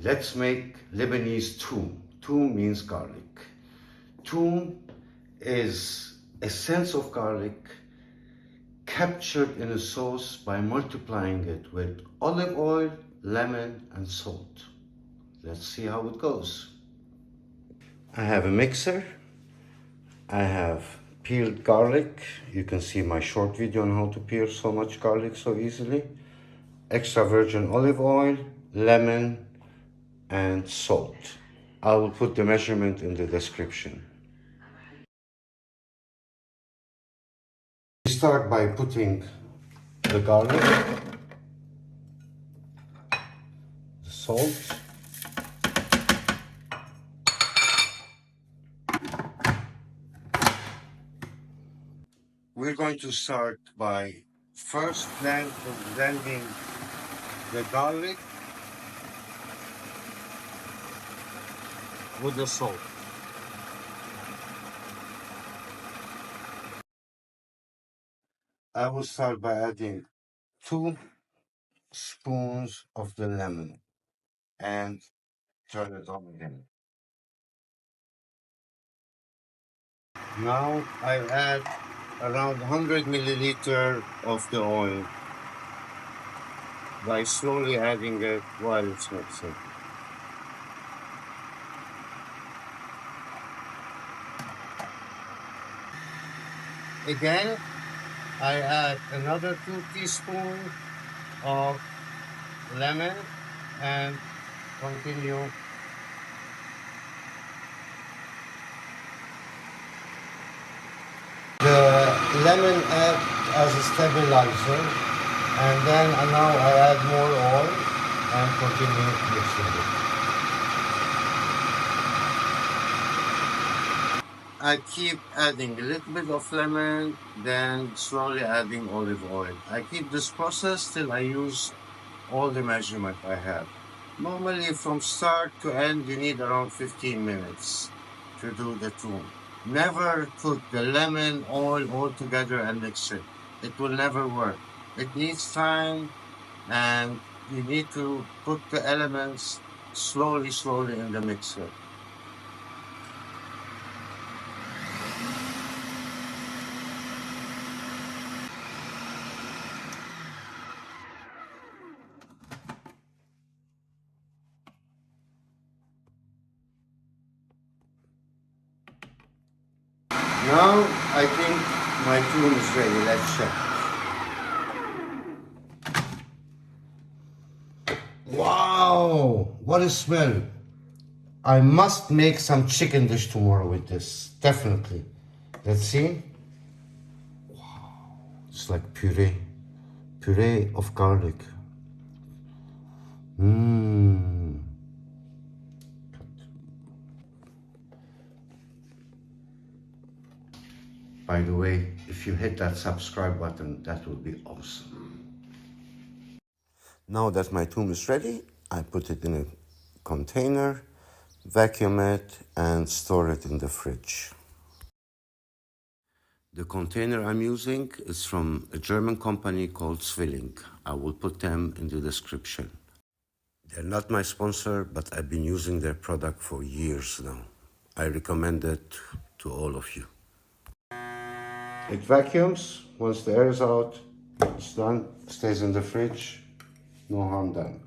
Let's make Lebanese Toum. Toum means garlic. Toum is a sense of garlic captured in a sauce by multiplying it with olive oil, lemon, and salt. Let's see how it goes. I have a mixer. I have peeled garlic. You can see my short video on how to peel so much garlic so easily. Extra virgin olive oil, lemon, and salt. I will put the measurement in the description. We start by putting the garlic, the salt, we're going to start by first blending the garlic with the salt. I will start by adding 2 spoons of the lemon and turn it on again. Now I add around 100 milliliter of the oil by slowly adding it while it's mixing. Again, I add another 2 teaspoons of lemon and continue. The lemon acts as a stabilizer, and then now I add more oil and continue mixing it. I keep adding a little bit of lemon, then slowly adding olive oil. I keep this process till I use all the measurement I have. Normally from start to end you need around 15 minutes to do the toum. Never put the lemon oil all together and mix it. It will never work. It needs time, and you need to put the elements slowly in the mixer. Now I think my toum is ready. Let's check. Wow, what a smell. I must make some chicken dish tomorrow with this, definitely. Let's see. Wow, it's like puree of garlic. Mmm. By the way, if you hit that subscribe button, that would be awesome. Now that my toum is ready, I put it in a container, vacuum it, and store it in the fridge. The container I'm using is from a German company called Zwilling. I will put them in the description. They're not my sponsor, but I've been using their product for years now. I recommend it to all of you. It vacuums. Once the air is out, it's done. Stays in the fridge. No harm done.